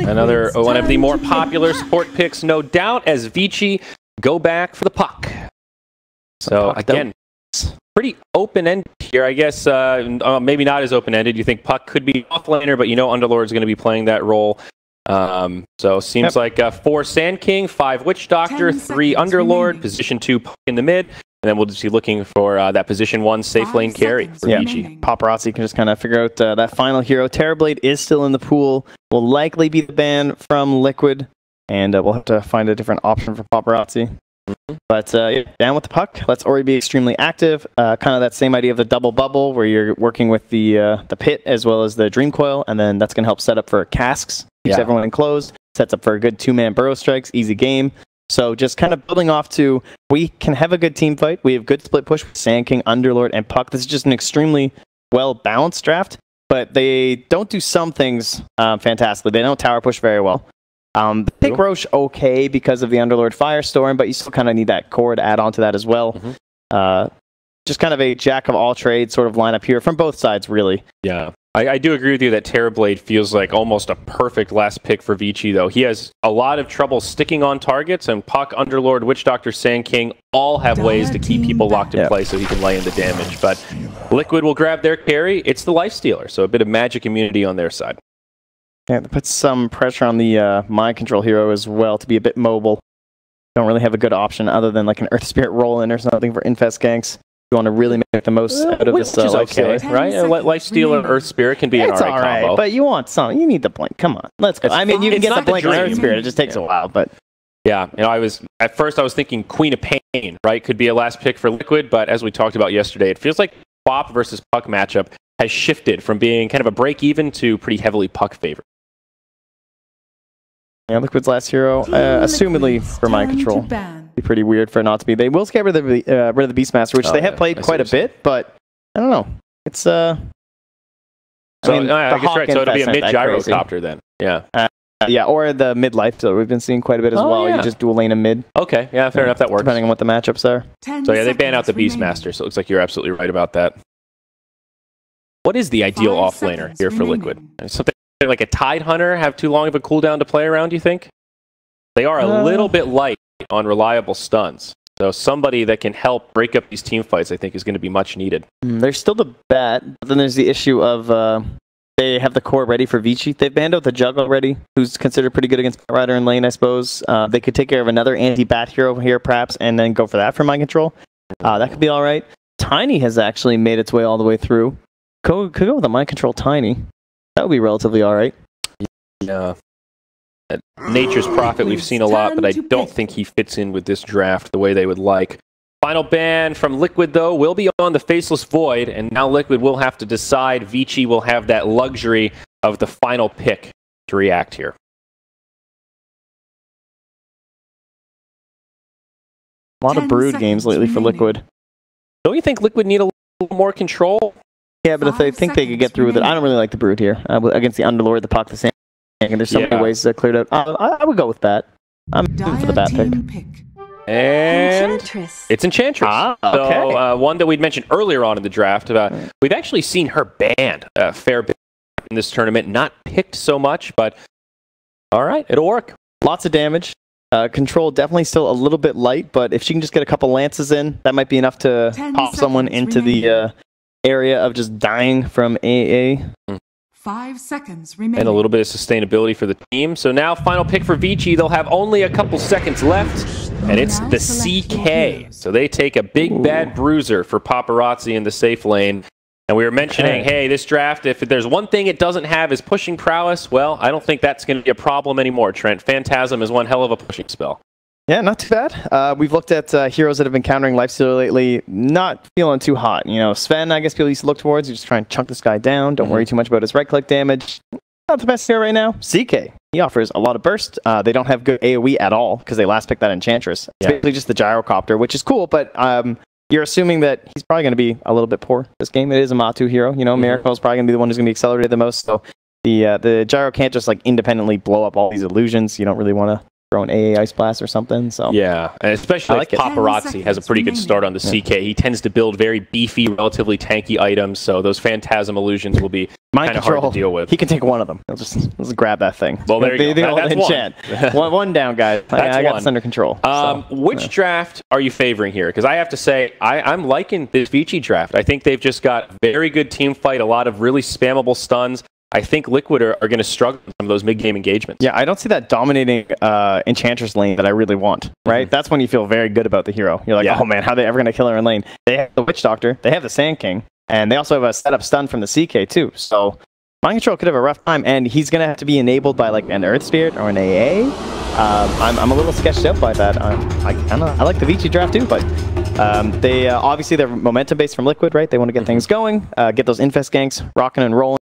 Another one of the more popular support picks, no doubt, as Vici go back for the puck. So again, pretty open-ended here, I guess. Maybe not as open-ended. You think puck could be off-laner, but you know Underlord's going to be playing that role. So seems like 4 Sand King, 5 Witch Doctor, 3 Underlord, position 2 puck in the mid. And then we'll just be looking for that position 1 safe lane carry for Vici. Paparazzi can just kind of figure out that final hero. Terrorblade is still in the pool. Will likely be the ban from Liquid. And we'll have to find a different option for Paparazzi. But down with the puck. Let's Ori be extremely active. Kind of that same idea of the double bubble where you're working with the pit as well as the Dream Coil. And then that's going to help set up for casks. Keeps everyone enclosed. Sets up for a good 2-man burrow strikes. Easy game. So just kind of building off to, we can have a good team fight. We have good split push with Sand King, Underlord, and Puck. This is just an extremely well-balanced draft, but they don't do some things fantastically. They don't tower push very well. Pick Roche okay because of the Underlord Firestorm, but you still kind of need that core to add on to that as well. Just kind of a jack of all trades sort of lineup here from both sides, really. Yeah. I do agree with you that Terrorblade feels like almost a perfect last pick for Vici, though. He has a lot of trouble sticking on targets, and Puck, Underlord, Witch Doctor, Sand King all have ways to keep people locked in place so he can lay in the damage. But Liquid will grab their carry. It's the Lifestealer, so a bit of magic immunity on their side. Yeah, that puts some pressure on the Mind Control hero as well to be a bit mobile. Don't really have a good option other than like an Earth Spirit roll-in or something for infest ganks. You want to really make the most out of this Lifestealer, right? Lifestealer and Earth Spirit can be an alright combo. But you want some. You need the blink. Come on, let's go. I mean, you can get the blink on Earth Spirit. It just takes a while, but yeah. You know, at first I was thinking Queen of Pain, right? Could be a last pick for Liquid, but as we talked about yesterday, it feels like Pop versus Puck matchup has shifted from being kind of a break even to pretty heavily Puck favored. Yeah, Liquid's last hero, assumedly for Mind Control. Be pretty weird for it not to be. They will get rid of the Beastmaster, which they have played quite a bit, but I don't know. It's I mean, I guess right. So it'll be a mid gyrocopter then. Yeah. Yeah, or the mid life that we've been seeing quite a bit as well. You just dual lane a mid. Okay, yeah, fair enough. That works. Depending on what the matchups are. So yeah, they ban out the Beastmaster, so it looks like you're absolutely right about that. What is the ideal offlaner here for Liquid? Something like a Tide Hunter have too long of a cooldown to play around, do you think? They are a little bit light on reliable stuns. So somebody that can help break up these team fights, I think, is going to be much needed. There's still the bat, but then there's the issue of they have the core ready for Vici. They've banned out the Jug already, who's considered pretty good against Rider in lane, I suppose. They could take care of another anti-bat hero here, perhaps, and then go for that for Mind Control. That could be all right. Tiny has actually made its way all the way through. Could go with a Mind Control Tiny. That would be relatively all right. Yeah. At Nature's Prophet, we've seen a lot, but I don't think he fits in with this draft the way they would like. Final ban from Liquid, though, will be on the Faceless Void, and now Liquid will have to decide. Vici will have that luxury of the final pick to react here. A lot of Brood games lately for Liquid. Don't you think Liquid need a little more control? Yeah, but if they think they could get through with it, I don't really like the Brood here. Against the Underlord, the Puck, the Sand, and there's so many ways to clear it out. I would go with that. I'm for the bat pick. And it's Enchantress. Okay. So one that we'd mentioned earlier on in the draft. We've actually seen her banned a fair bit in this tournament. Not picked so much, but all right, it'll work. Lots of damage. Control definitely still a little bit light, but if she can just get a couple lances in, that might be enough to pop someone into the area of just dying from AA. 5 seconds remaining. And a little bit of sustainability for the team. So now final pick for Vici. They'll have only a couple seconds left, and it's the CK. So they take a big bad bruiser for Paparazzi in the safe lane. And we were mentioning, hey, this draft, if there's one thing it doesn't have is pushing prowess, well, I don't think that's going to be a problem anymore, Trent. Phantasm is one hell of a pushing spell. Yeah, not too bad. We've looked at heroes that have been countering Lifestealer lately, not feeling too hot. You know, Sven, I guess people used to look towards. You just try and chunk this guy down. Don't worry too much about his right-click damage. Not the best hero right now. CK, he offers a lot of burst. They don't have good AoE at all because they last picked that Enchantress. It's basically just the Gyrocopter, which is cool, but you're assuming that he's probably going to be a little bit poor this game. It is a Matu hero. You know, Miracle is probably going to be the one who's going to be accelerated the most. So the Gyro can't just like independently blow up all these illusions. You don't really want to throw an AA Ice Blast or something. So yeah, and especially like Paparazzi has a pretty good start on the CK. He tends to build very beefy, relatively tanky items, so those Phantasm illusions will be kind of hard to deal with. He can take one of them. He'll just grab that thing. Well, there you go. That's one. one down, guys. I got this under control. Which draft are you favoring here? Because I have to say, I'm liking this Vici draft. I think they've just got very good team fight, a lot of really spammable stuns. I think Liquid are going to struggle with some of those mid-game engagements. Yeah, I don't see that dominating Enchantress lane that I really want, right? That's when you feel very good about the hero. You're like, oh man, how are they ever going to kill her in lane? They have the Witch Doctor, they have the Sand King, and they also have a setup stun from the CK too. So Mind Control could have a rough time, and he's going to have to be enabled by like an Earth Spirit or an AA. I'm a little sketched out by that. I like the Vici draft too, but they obviously they're momentum based from Liquid, right? They want to get things going, get those infest ganks rocking and rolling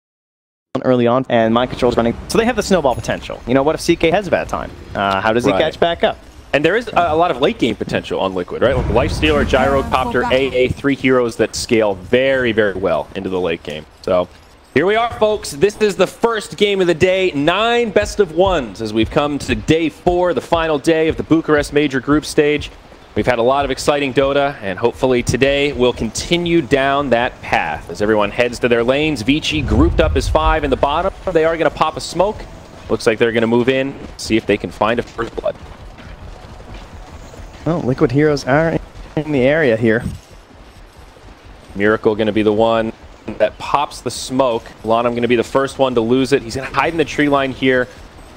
early on, and Mind Control's running, so they have the snowball potential. You know, what if CK has a bad time? How does he catch back up? And there is a lot of late game potential on Liquid, right? Like Lifestealer, Gyrocopter, AA, 3 heroes that scale very, very well into the late game. So here we are, folks. This is the first game of the day. 9 best of 1s as we've come to day 4, the final day of the Bucharest Major Group Stage. We've had a lot of exciting Dota, and hopefully today we'll continue down that path as everyone heads to their lanes. Vici grouped up as 5 in the bottom. They are going to pop a smoke. Looks like they're going to move in, see if they can find a first blood. Well, Liquid heroes are in the area here. Miracle going to be the one that pops the smoke. Lanham going to be the first one to lose it. He's going to hide in the tree line here.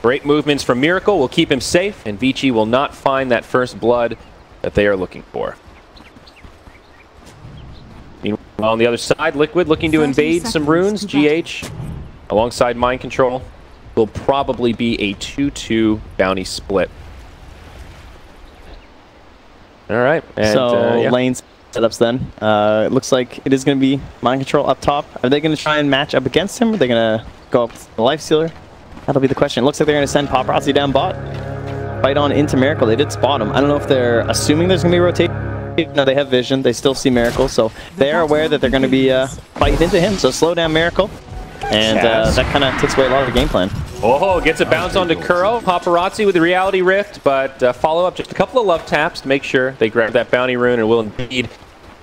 Great movements from Miracle will keep him safe, and Vici will not find that first blood that they are looking for. Meanwhile, on the other side, Liquid looking to invade some runes. GH, alongside Mind Control, will probably be a 2-2 bounty split. All right. And, so lanes setups then. It looks like it is going to be Mind Control up top. Are they going to try and match up against him? Or are they going to go up with the Lifestealer? That'll be the question. It looks like they're going to send Paparazzi down bot. Fight on into Miracle. They did spot him. I don't know if they're assuming there's going to be rotation. No, they have vision. They still see Miracle, so they are aware that they're going to be fighting into him. So slow down Miracle, and that kind of takes away a lot of the game plan. Oh, gets a bounce onto Kuro. Paparazzi with the Reality Rift, but follow up just a couple of love taps to make sure they grab that bounty rune, and will indeed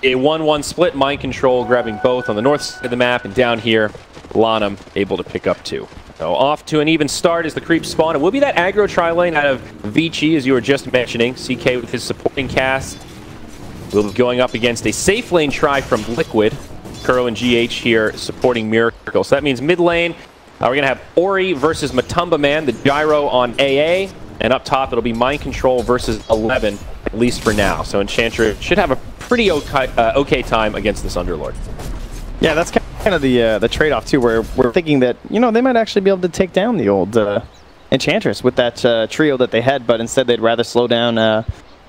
a 1-1 split. Mind Control grabbing both on the north side of the map, and down here, Lanham able to pick up 2. So off to an even start as the creeps spawn. It will be that aggro tri-lane out of Vici, as you were just mentioning. CK with his supporting cast will be going up against a safe lane try from Liquid. Kuro and GH here supporting Miracle. So that means mid lane, we're going to have Ori versus Matumba Man, the Gyro on AA. And up top, it'll be Mind Control versus 11, at least for now. So Enchantress should have a pretty okay time against this Underlord. Yeah, that's kind of the trade-off too, where we're thinking that, you know, they might actually be able to take down the old Enchantress with that trio that they had, but instead they'd rather slow down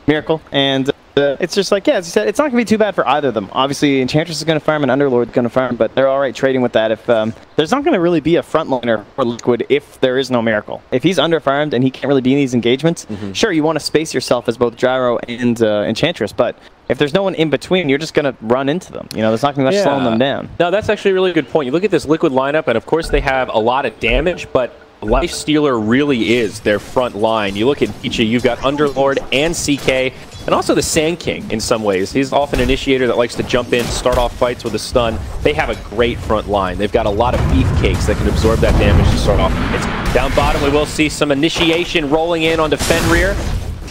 Miracle. And it's just like, yeah, as you said, it's not going to be too bad for either of them. Obviously, Enchantress is going to farm and Underlord is going to farm, but they're all right trading with that. If there's not going to really be a frontliner for Liquid if there is no Miracle. If he's under-farmed and he can't really be in these engagements, sure, you want to space yourself as both Gyro and Enchantress, but if there's no one in between, you're just going to run into them. You know, there's not going to be much slowing them down. No, that's actually a really good point. You look at this Liquid lineup, and of course they have a lot of damage, but Lifestealer really is their front line. You look at Vici, you've got Underlord and CK, and also the Sand King in some ways. He's often an initiator that likes to jump in, start off fights with a stun. They have a great front line. They've got a lot of beefcakes that can absorb that damage to start off. It's down bottom, we will see some initiation rolling in onto Fenrir.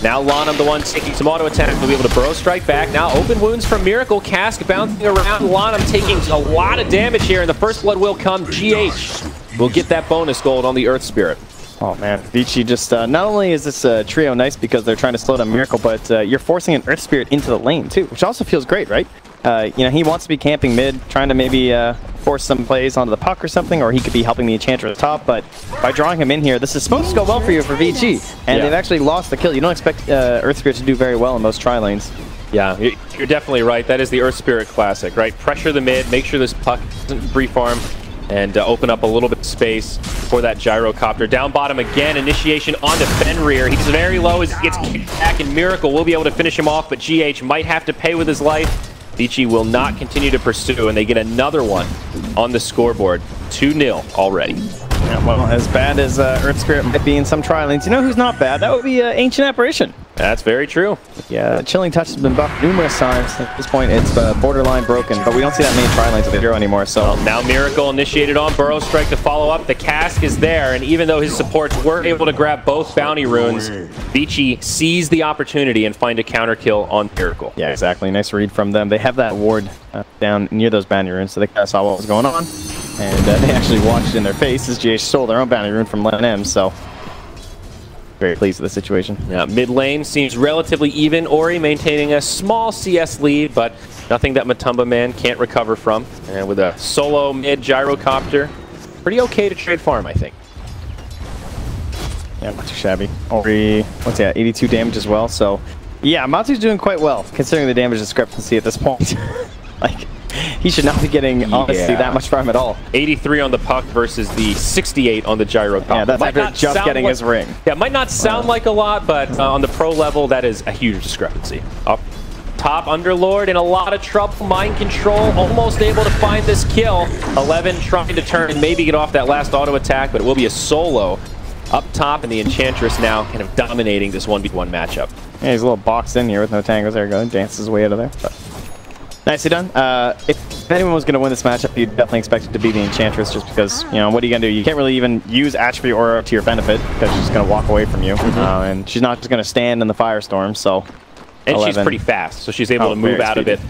Now Lanham, the one taking some auto attack, will be able to burrow strike back. Now open wounds from Miracle. Cask bouncing around. Lanham taking a lot of damage here, and the first blood will come. GH will get that bonus gold on the Earth Spirit. Oh man, Vici just, not only is this trio nice because they're trying to slow down Miracle, but you're forcing an Earth Spirit into the lane too, which also feels great, right? You know, he wants to be camping mid, trying to maybe force some plays onto the puck or something, or he could be helping the Enchanter at the top, but by drawing him in here, this is supposed to go well for you for Vici, and they've actually lost the kill. You don't expect Earth Spirit to do very well in most tri-lanes. Yeah, you're definitely right. That is the Earth Spirit classic, right? Pressure the mid, make sure this puck doesn't free farm, and open up a little bit of space for that Gyrocopter. Down bottom again, initiation onto Fenrir. He's very low as he gets kicked back, and Miracle will be able to finish him off, but GH might have to pay with his life. Vici will not continue to pursue, and they get another one on the scoreboard. 2-0 already. Yeah, well, as bad as Earth Spirit might be in some tri-lanes, you know who's not bad? That would be Ancient Apparition. That's very true. Yeah, Chilling Touch has been buffed numerous times. At this point, it's borderline broken, but we don't see that many tri-lanes with the hero anymore, so... Well, now Miracle initiated on Burrow Strike to follow up. The cask is there, and even though his supports were able to grab both bounty runes, Vici sees the opportunity and find a counter kill on Miracle. Yeah, exactly. Nice read from them. They have that ward down near those bounty runes, so they kind of saw what was going on, and they actually watched in their face as GH stole their own bounty rune from Len M, so... Very pleased with the situation. Yeah, mid lane seems relatively even. Ori maintaining a small CS lead, but nothing that Matumba Man can't recover from. And with a solo mid gyrocopter, pretty okay to trade farm, I think. Yeah, not too shabby. Ori, what's that, 82 damage as well, so... Yeah, Matu's doing quite well, considering the damage discrepancy at this point. Like, he should not be getting, honestly, that much farm at all. 83 on the puck versus the 68 on the gyrocopter. Yeah, that's after just getting his ring. Yeah, it might not sound like a lot, but on the pro level, that is a huge discrepancy. Up top, Underlord in a lot of trouble. Mind Control almost able to find this kill. 11 trying to turn and maybe get off that last auto attack, but it will be a solo up top, and the Enchantress now kind of dominating this 1v1 matchup. Yeah, he's a little boxed in here with no tangles. There we go. Dances his way out of there. But nicely done. If anyone was going to win this matchup, you'd definitely expect it to be the Enchantress, just because, you know, what are you going to do? You can't really even use Attribute Aura to your benefit, because she's going to walk away from you. And she's not just going to stand in the Firestorm, so... And 11. She's pretty fast, so she's able to move out of it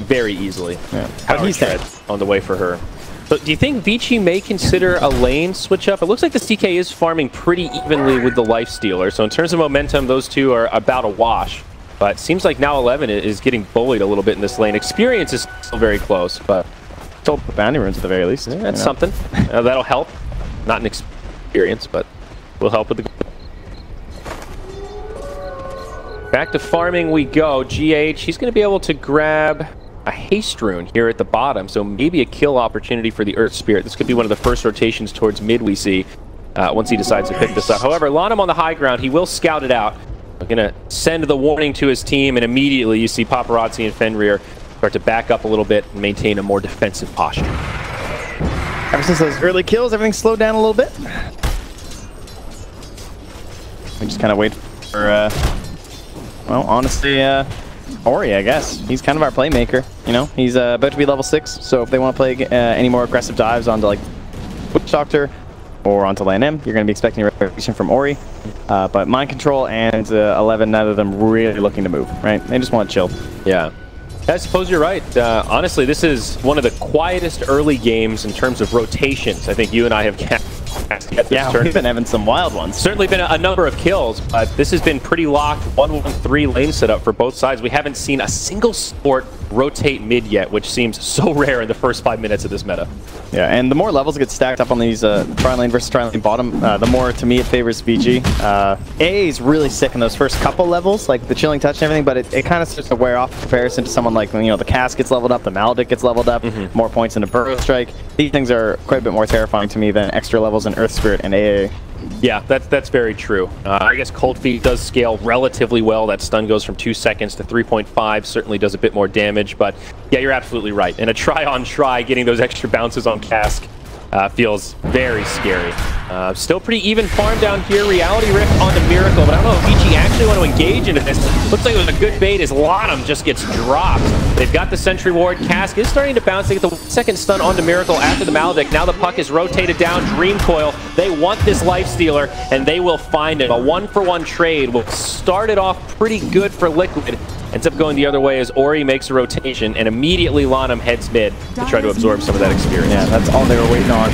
very easily. Yeah. But he's dead on the way for her. But do you think Vici may consider a lane switch up? It looks like the CK is farming pretty evenly with the Lifestealer, so in terms of momentum, those two are about a wash. But it seems like now 11 is getting bullied a little bit in this lane. Experience is still very close, but... Still bounty runes at the very least. Yeah, that's something. That'll help. Not an experience, but will help with the... Back to farming we go. GH, he's going to be able to grab a haste rune here at the bottom, so maybe a kill opportunity for the Earth Spirit. This could be one of the first rotations towards mid we see once he decides to pick this up. However, Lanham on the high ground, he will scout it out. We're going to send the warning to his team, and immediately you see Paparazzi and Fenrir start to back up a little bit and maintain a more defensive posture. Ever since those early kills, everything's slowed down a little bit. We just kind of wait for, well, honestly, Ori, I guess. He's kind of our playmaker, you know? He's about to be level 6, so if they want to play any more aggressive dives onto, like, Witch Doctor or onto Lan M, you're going to be expecting a rotation from Ori. But Mind Control and 11, none of them really looking to move, right? They just want to chill. Yeah. I suppose you're right. Honestly, this is one of the quietest early games in terms of rotations. I think you and I have cast at this turn. We've been having some wild ones. Certainly been a number of kills, but this has been pretty locked 1-1-3 lane setup for both sides. We haven't seen a single sport rotate mid yet, which seems so rare in the first 5 minutes of this meta. Yeah, and the more levels get stacked up on these tri-lane versus tri-lane bottom, the more, to me, it favors Vici. AA is really sick in those first couple levels, like the Chilling Touch and everything, but it kind of starts to wear off in comparison to someone like, you know, the Cask gets leveled up, the Maledict gets leveled up, more points in a Burrow Strike. These things are quite a bit more terrifying to me than extra levels in Earth Spirit and AA. Yeah, that's very true. I guess Cold Feet does scale relatively well. That stun goes from 2 seconds to 3.5, certainly does a bit more damage, but yeah, you're absolutely right. And a try-on-try, getting those extra bounces on Cask feels very scary. Still pretty even farm down here. Reality Rift onto Miracle, but I don't know if Vici actually want to engage into this. Looks like it was a good bait as Lanham just gets dropped. They've got the Sentry Ward. Cask is starting to bounce. They get the second stun onto Miracle after the Maledict. Now the puck is rotated down. Dream Coil. They want this Lifestealer, and they will find it. A 1-for-1 trade will start it off pretty good for Liquid. Ends up going the other way as Ori makes a rotation, and immediately Lanham heads mid to try to absorb some of that experience. Yeah, that's all they were waiting on.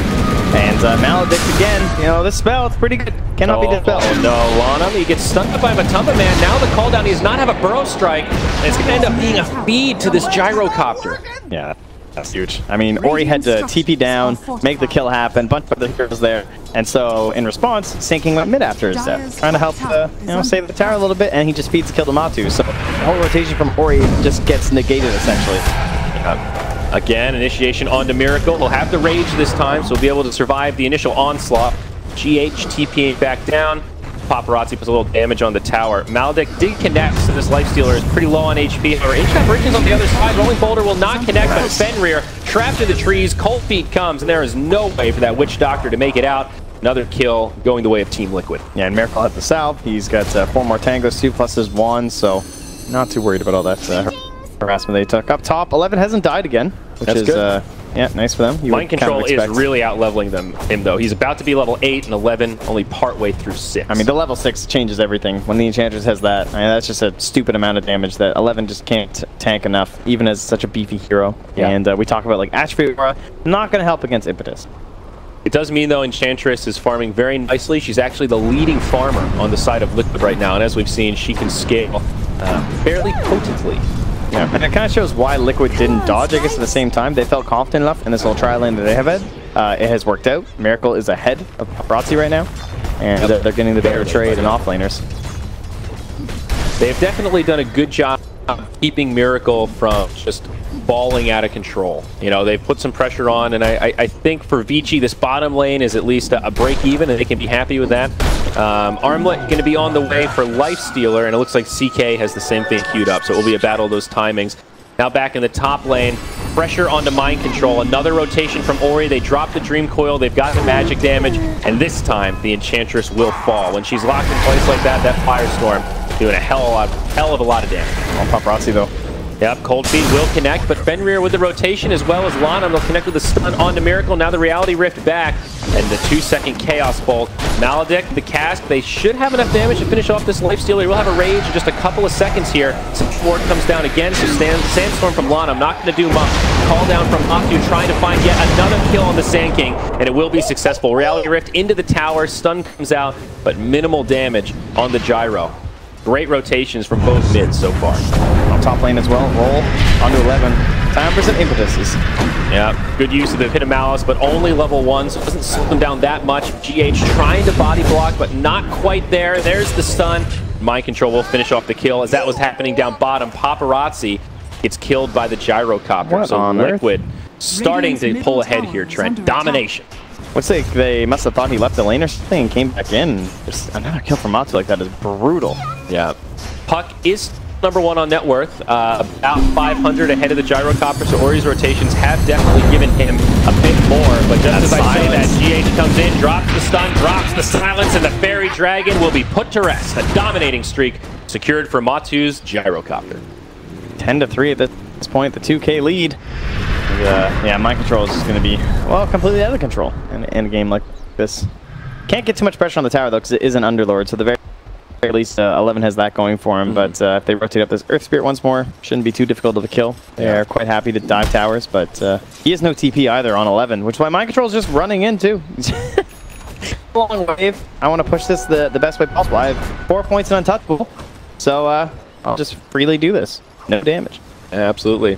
And Maledict again, you know, this spell, it's pretty good. Cannot be dispelled. Oh no, Lanham, he gets stunned up by Matumba Man. Now the call down, he does not have a Burrow Strike, and it's going to end up being a feed to this Gyrocopter. Yeah, that's huge. I mean, Ori had to TP down, make the kill happen, bunch of other heroes there, and so in response, sinking went mid after his death, trying to help you know, save the tower a little bit, and he just feeds the kill to Matu. So the whole rotation from Ori just gets negated essentially. Again, initiation onto Miracle. He'll have the rage this time, so he'll be able to survive the initial onslaught. GH TPing back down. Paparazzi puts a little damage on the tower. Maledict did connect, so this Lifestealer is pretty low on HP. However, HVAC Bridges on the other side. Rolling Boulder will not connect, but Fenrir trapped in the trees. Cold Feet comes, and there is no way for that Witch Doctor to make it out. Another kill going the way of Team Liquid. Yeah, and Miracle at the south. He's got 4 more tangos, 2 plus his 1, so not too worried about all that harassment they took. Up top, 11 hasn't died again, which is good. Yeah, nice for them. Mind Control is really out-leveling him, though. He's about to be level 8 and 11, only partway through 6. I mean, the level 6 changes everything. When the Enchantress has that, I mean, that's just a stupid amount of damage that 11 just can't tank enough, even as such a beefy hero. Yeah. And we talk about, like, Attribute Aura, not going to help against Impetus. It does mean, though, Enchantress is farming very nicely. She's actually the leading farmer on the side of Liquid right now, and as we've seen, she can scale fairly potently. Yeah, and it kind of shows why Liquid didn't dodge, I guess, at the same time. They felt confident enough in this little trial lane that they have had. It has worked out. Miracle is ahead of Paparazzi right now, and they're getting the better trade and offlaners. They've definitely done a good job keeping Miracle from just balling out of control. You know, they've put some pressure on, and I think for Vici, this bottom lane is at least a break even, and they can be happy with that. Armlet going to be on the way for Lifestealer, and it looks like CK has the same thing queued up, so it will be a battle of those timings. Now back in the top lane, pressure onto Mind Control. Another rotation from Ori. They drop the Dream Coil, they've got the magic damage, and this time the Enchantress will fall. When she's locked in place like that, that Firestorm doing a hell of a lot of damage. On Paparazzi, though. Yep, Cold Feet will connect, but Fenrir with the rotation as well as Lana will connect with the stun onto Miracle. Now the Reality Rift back, and the 2-second Chaos Bolt. Maledict, the cast, they should have enough damage to finish off this Lifestealer. He will have a rage in just a couple of seconds here. Ward comes down again, so Sandstorm from Lana, I'm not going to do much. Call down from Octu, trying to find yet another kill on the Sand King, and it will be successful. Reality Rift into the tower, stun comes out, but minimal damage on the Gyro. Great rotations from both mids so far. On top lane as well, roll onto 11. Time for some impetuses. Yeah, good use of the Pit of Malice, but only level 1, so it doesn't slow them down that much. GH trying to body block, but not quite there. There's the stun. Mind Control will finish off the kill. As that was happening down bottom, Paparazzi gets killed by the Gyrocopter. What so on Liquid starting to pull ahead here, Trent. Domination. Looks like they must have thought he left the lane or something and came back in. Just another kill from Matsu like that is brutal. Yeah. Puck is #1 on net worth, about 500 ahead of the Gyrocopter, so Ori's rotations have definitely given him a bit more, but just as I say that, GH comes in, drops the stun, drops the silence, and the Fairy Dragon will be put to rest. A dominating streak secured for Matsu's Gyrocopter. 10-3 at this point, the 2K lead. And, yeah, Mind Control is just going to be, well, completely out of control in a game like this. Can't get too much pressure on the tower, though, because it is an Underlord, so the very least 11 has that going for him, but if they rotate up this Earth Spirit once more, shouldn't be too difficult of a kill. They are quite happy to dive towers, but he has no TP either on 11, which is why Mind Control is just running in, too. Long wave. I want to push this the best way possible. I have 4 points in Untouchable, so I'll just freely do this. No damage. Absolutely.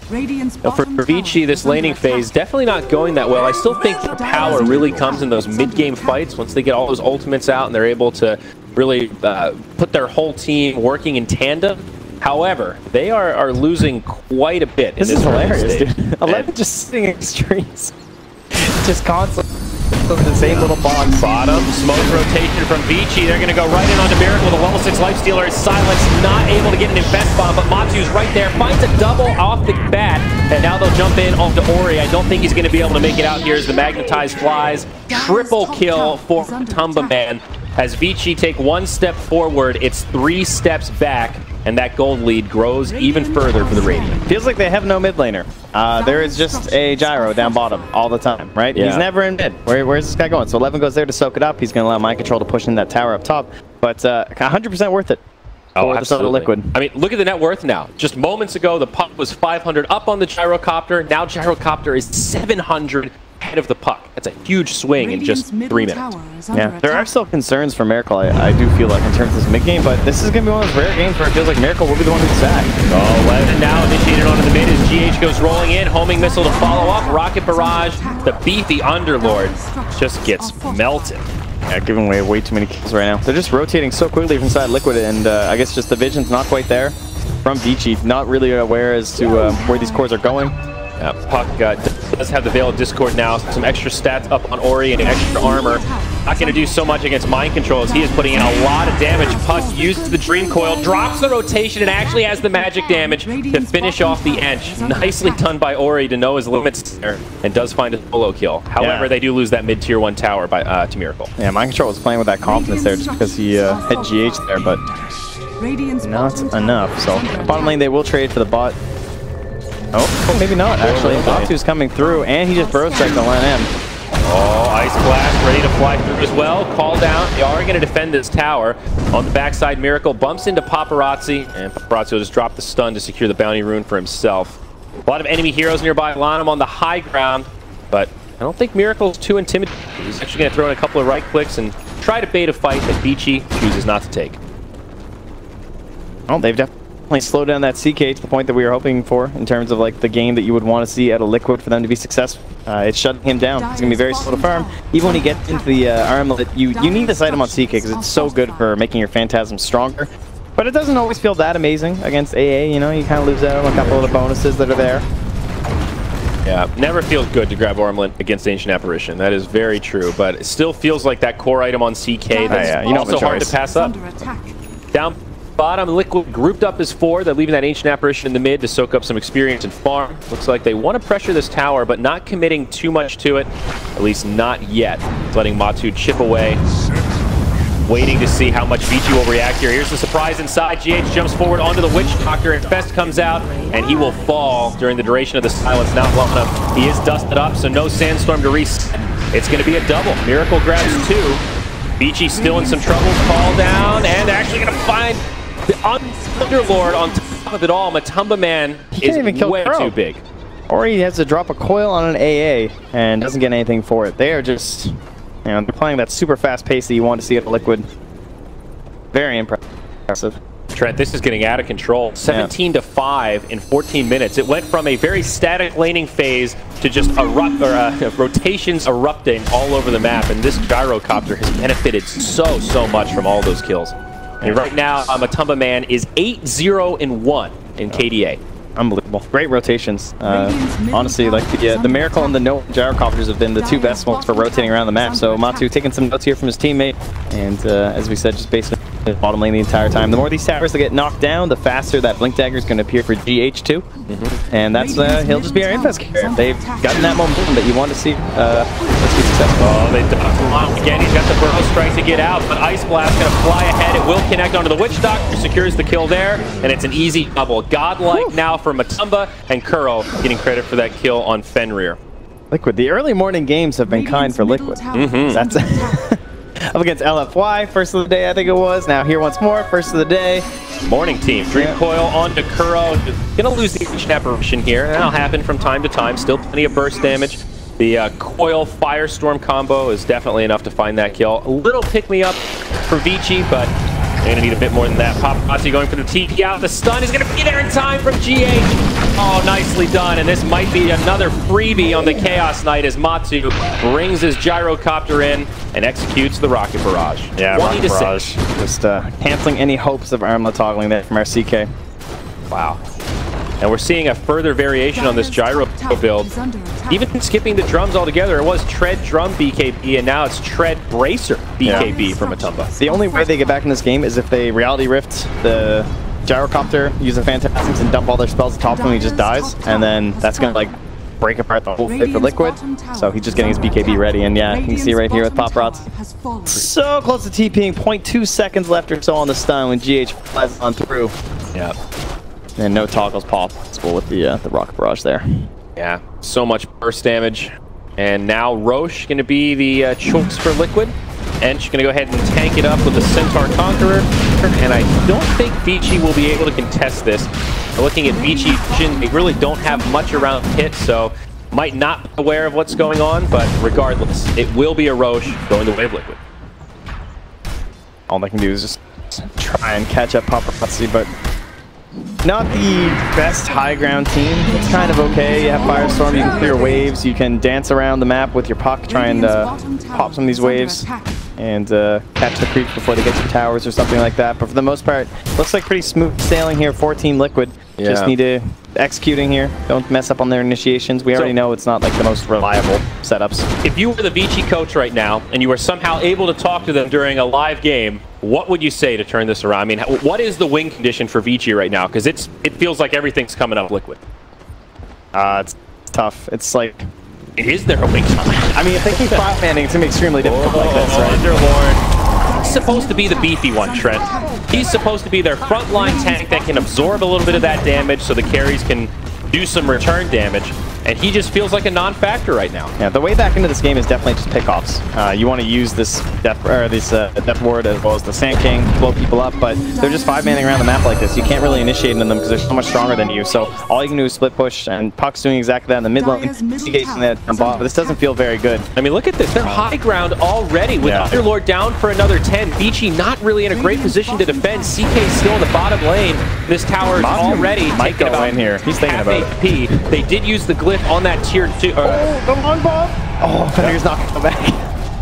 Well, for Vici, this laning phase definitely not going that well. I still think their power really comes in those mid-game fights once they get all those ultimates out and they're able to really put their whole team working in tandem. However, they are losing quite a bit. This is hilarious, dude. 11 just sitting in streets. Just constantly. The same little box. Bottom, smoke rotation from Vici. They're going to go right in onto Miracle with a level 6 Lifestealer. Silence not able to get an Infest Bomb, but Matsu's right there. Finds a double off the bat, and now they'll jump in onto Ori. I don't think he's going to be able to make it out here as the Magnetized flies. Triple kill for Tumba Man. As Vici take 1 step forward, it's 3 steps back, and that gold lead grows even further for the Radiant. Feels like they have no mid laner. There is just a Gyro down bottom all the time, right? Yeah. He's never in mid. Where's this guy going? So 11 goes there to soak it up. He's going to allow Mind Control to push in that tower up top, but 100% worth it. Oh, absolutely. Liquid. I mean, look at the net worth now. Just moments ago, the puck was 500 up on the Gyrocopter. Now Gyrocopter is 700 ahead of the puck. That's a huge swing in just 3 minutes. Yeah, there are still concerns for Miracle, I do feel like, in terms of this mid-game, but this is going to be one of those rare games where it feels like Miracle will be the one who's sacked. Oh, 11 now initiated onto the mid as GH goes rolling in. Homing missile to follow up. Rocket barrage. The beefy Underlord just gets melted. Yeah, giving away way too many kills right now. They're just rotating so quickly from side Liquid, and I guess just the vision's not quite there from Vici. Not really aware as to where these cores are going. Puck does have the Veil of Discord now. Some extra stats up on Ori and extra armor. not going to do so much against mind control as he is putting in a lot of damage. Puck uses the Dream Coil, drops the rotation, and actually has the magic damage to finish off the Ench. Nicely done by Ori to know his limits there, and does find a solo kill. However, they do lose that mid-tier 1 tower by to Miracle. Yeah, mind control was playing with that confidence there just because he had GH there, but not enough. So bottom lane, they will trade for the bot. Oh, maybe not, actually. Batu's coming through, and he just bro strikes the line M. Oh, Ice Blast ready to fly through as well. Call down. They are going to defend this tower. On the backside, Miracle bumps into Paparazzi, and Paparazzi will just drop the stun to secure the bounty rune for himself. A lot of enemy heroes nearby. Lanham on the high ground, but I don't think Miracle's too intimidated. He's actually going to throw in a couple of right clicks and try to bait a fight that Vici chooses not to take. Oh, they've definitely slowed down that CK to the point that we were hoping for in terms of like the game that you would want to see out of Liquid for them to be successful. It's shutting him down. It's going to be very slow to farm. Even when he gets into the armlet, you need this item on CK because it's so good for making your Phantasm stronger. But it doesn't always feel that amazing against AA, you know? You kind of lose out on a couple of the bonuses that are there. Yeah, never feels good to grab Armlet against Ancient Apparition. That is very true, but it still feels like that core item on CK that's also hard to pass up. Down bottom, Liquid grouped up as 4. They're leaving that Ancient Apparition in the mid to soak up some experience and farm. Looks like they want to pressure this tower, but not committing too much to it. At least not yet. Letting Matu chip away. Waiting to see how much Vici will react here. Here's the surprise inside. GH jumps forward onto the Witch Doctor, and Fest comes out, and he will fall during the duration of the silence. Not long enough. He is dusted up, so no Sandstorm to reset. It's going to be a double. Miracle grabs 2. Vici still in some trouble. Call down, and actually going to find the Underlord on top of it all. Matumba Man is way too big. Or he has to drop a coil on an AA and doesn't get anything for it. They are just, you know, they're playing that super fast pace that you want to see at Liquid. Very impressive. Trent, this is getting out of control. 17 to 5 in 14 minutes. It went from a very static laning phase to just rotations erupting all over the map, and this gyrocopter has benefited so much from all those kills. And right now, Matumba Man is 8-0-1 in KDA. Unbelievable. Great rotations. Honestly, like the Miracle and the No gyrocopters have been the 2 best ones for rotating around the map. So Matu taking some notes here from his teammate, and as we said, just basically bottom lane the entire time. The more these towers that get knocked down, the faster that Blink Dagger is going to appear for GH2. And that's he'll just be our infest carrier. They've gotten that momentum that you want to see. Let's be successful. Oh, they ducked him out again. He's got the burrow strike to get out, but Ice Blast going to fly ahead. It will connect onto the Witch Doctor, secures the kill there, and it's an easy double. Godlike now for Matumba, and Kuro getting credit for that kill on Fenrir. Liquid. The early morning games have been kind for Liquid. That's up against LFY, first of the day I think it was. Now here once more, first of the day. Morning team. Dream Coil onto Kuro. Gonna lose the Ancient Apparition here. That'll happen from time to time. Still plenty of burst damage. The Coil Firestorm combo is definitely enough to find that kill. A little pick-me-up for Vici, but they're going to need a bit more than that. Paparazzi going for the TP out. The stun is going to be there in time from GH. Oh, nicely done. And this might be another freebie on the Chaos Knight as Matsu brings his gyrocopter in and executes the Rocket Barrage. Yeah, Rocket Barrage. Just canceling any hopes of armlet toggling there from our CK. Wow. And we're seeing a further variation on this gyro build. Even skipping the drums altogether, it was Tread Drum BKB, and now it's Tread Bracer BKB for Matumba. The only way they get back in this game is if they Reality Rift the gyrocopter, use the Phantasms, and dump all their spells on top of him, he just dies. And then that's going to like break apart the whole fit for Liquid. So he's just getting his BKB ready. And yeah, you can see right here with Paparazzi. So close to TPing, 0.2 seconds left or so on the stun when GH flies on through. Yeah. And no toggles possible with the Rocket Barrage there. Yeah, so much burst damage. And now Roche going to be the choice for Liquid. Ench going to go ahead and tank it up with the Centaur Conqueror. And I don't think Vici will be able to contest this. Looking at Vici, they really don't have much around hit, so might not be aware of what's going on, but regardless, it will be a Roche going the way of Liquid. All they can do is just try and catch up Paparazzi, but not the best high ground team. It's kind of okay. You have Firestorm, you can clear waves, you can dance around the map with your puck, try and pop some of these waves and catch the creeps before they get to towers or something like that. But for the most part, looks like pretty smooth sailing here for Team Liquid. Just need to executing here. Don't mess up on their initiations. We already know it's not like the most reliable setups. If you were the Vici coach right now and you were somehow able to talk to them during a live game, what would you say to turn this around? I mean, what is the win condition for Vici right now? Because it feels like everything's coming up Liquid. It's tough. It's like... Is there a win condition? I mean, if they keep five-manning, it's going to be extremely difficult like this, right? Underlord. He's supposed to be the beefy one, Trent. He's supposed to be their frontline tank that can absorb a little bit of that damage so the carries can do some return damage. And he just feels like a non-factor right now. Yeah, the way back into this game is definitely just pickoffs. You want to use this death ward as well as the Sand King to blow people up, but they're just five-manning around the map like this. You can't really initiate into them because they're so much stronger than you. So all you can do is split push, and Puck's doing exactly that in the mid lane. CK's in that bot, but this doesn't feel very good. I mean, look at this. They're high ground already with Underlord down for another 10. Vici not really in a great position to defend. CK still in the bottom lane. This tower is already taking about in here. He's thinking about HP. They did use the glyph on that tier 2. The long ball! Oh, Fenrir's not going to come back.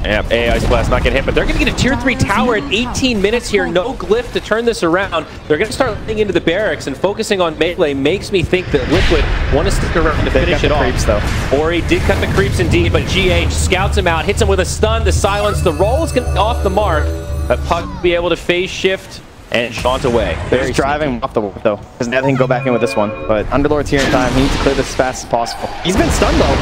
Yeah, Ice Blast not getting hit, but they're going to get a tier 3 tower at 18 minutes here. No glyph to turn this around. They're going to start laying into the barracks, and focusing on melee makes me think that Liquid want to stick around to finish it off. Creeps, though. Ori did cut the creeps indeed, but GH scouts him out, hits him with a stun, the silence. The roll is going to be off the mark, but Puck will be able to phase shift and jaunt away. They're just driving off the wall, though, because now they can go back in with this one. But Underlord's here in time. He needs to clear this as fast as possible. He's been stunned, though.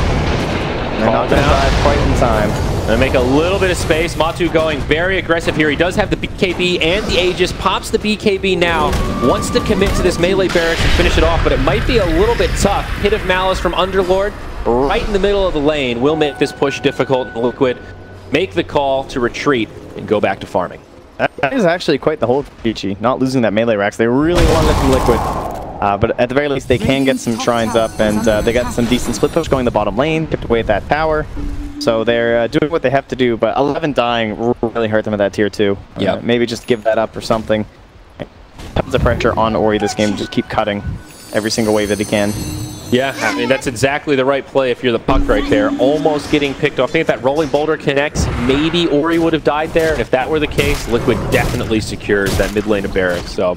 They're not going to drive quite in time. Gonna make a little bit of space. Matu going very aggressive here. He does have the BKB and the Aegis. Pops the BKB now. Wants to commit to this melee barracks and finish it off, but it might be a little bit tough. Hit of Malice from Underlord right in the middle of the lane will make this push difficult, and Liquid make the call to retreat and go back to farming. That is actually quite the hold for Vici, not losing that melee racks. They really wanted it from Liquid. But at the very least, they can get some shrines up, and they got some decent split push going the bottom lane, kept away at that tower. So they're doing what they have to do, but 11 dying really hurt them at that tier 2. Yeah. Maybe just give that up or something. Tons of pressure on Ori this game, just keep cutting every single wave that he can. Yeah, I mean, that's exactly the right play if you're the Puck right there. Almost getting picked off. I think if that rolling boulder connects, maybe Ori would have died there. If that were the case, Liquid definitely secures that mid lane of barracks. So,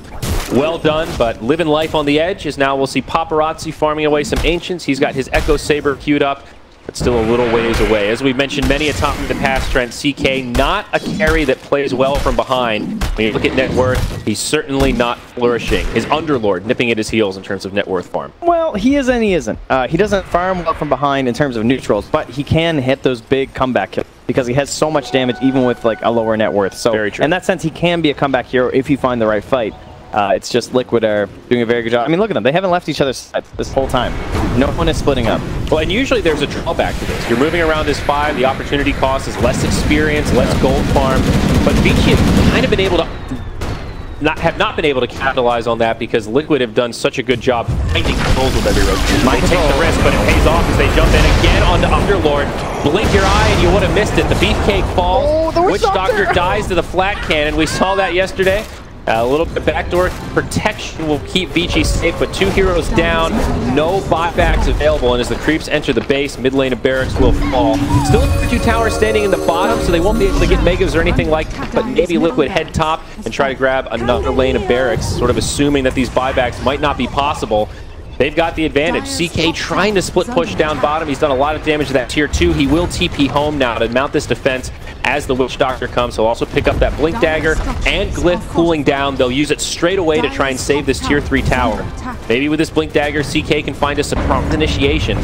well done, but living life on the edge is now we'll see Paparazzi farming away some Ancients. He's got his Echo Saber queued up, but still a little ways away. As we've mentioned many a time in the past, Trent, CK, not a carry that plays well from behind. When you look at net worth, he's certainly not flourishing. His Underlord nipping at his heels in terms of net worth farm. Well, he is and he isn't. He doesn't farm well from behind in terms of neutrals, but he can hit those big comeback kills because he has so much damage even with like a lower net worth. So very true. In that sense, he can be a comeback hero if you find the right fight. It's just Liquid are doing a very good job. I mean, look at them. They haven't left each other's sides this whole time. No one is splitting up. Well, and usually there's a drawback to this. You're moving around as 5. The opportunity cost is less experience, less gold farm. But Vici have kind of been able to have not been able to capitalize on that because Liquid have done such a good job finding controls with every rotation. Might take the risk, but it pays off as they jump in again onto Underlord. Blink your eye and you would have missed it. The Beefcake falls. Oh, Witch Doctor dies to the flat cannon. We saw that yesterday. A little bit of backdoor protection will keep Vici safe, but 2 heroes down, no buybacks available, and as the creeps enter the base, mid lane of barracks will fall. Still 2 towers standing in the bottom, so they won't be able to get megas or anything like that, but maybe Liquid head top and try to grab another lane of barracks, sort of assuming that these buybacks might not be possible. They've got the advantage. CK trying to split push down bottom. He's done a lot of damage to that tier 2. He will TP home now to mount this defense as the Witch Doctor comes. He'll also pick up that Blink Dagger and Glyph cooling down. They'll use it straight away to try and save this tier 3 tower. Maybe with this Blink Dagger, CK can find a surprise initiation.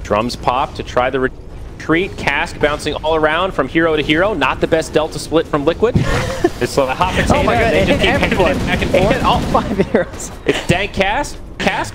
Drums pop to try the retreat. Cask bouncing all around from hero to hero. Not the best delta split from Liquid. It's a hot potato. Oh my god, they just keep everyone back and forth. All 5 heroes. It's dank Cask,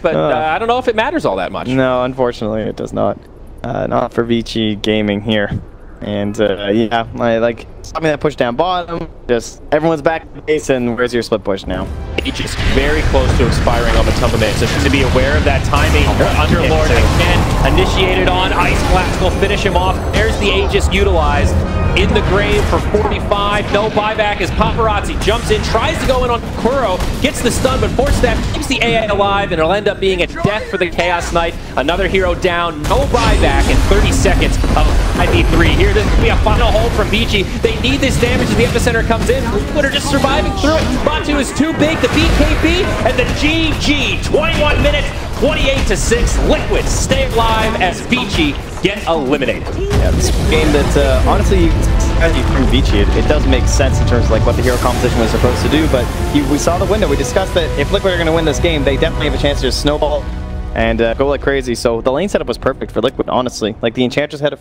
but I don't know if it matters all that much. No, unfortunately, it does not. Not for Vici Gaming here. And yeah, I like stopping that push down bottom. Just everyone's back to base, and where's your split push now? It's just very close to expiring on the Tumbaman, so to be aware of that timing. Underlord again initiated on Ice Blast will finish him off. There's the Aegis utilized. in the grave for 45. No buyback as Paparazzi jumps in, tries to go in on Kuro, gets the stun, but Force Staff keeps the AA alive, and it'll end up being a death for the Chaos Knight. Another hero down, no buyback in 30 seconds of 5v3. Here, this could be a final hold from Vici. They need this damage as the epicenter comes in. Liquid are just surviving through it. Batu is too big. The BKB and the GG. 21 minutes, 28-6. Liquid stay alive as Vici get eliminated. Yeah, this game that honestly, from Vici, it does make sense in terms of like what the hero composition was supposed to do. But we saw the window. We discussed that if Liquid are going to win this game, they definitely have a chance to just snowball and go like crazy. So the lane setup was perfect for Liquid, honestly. Like the Enchantress had a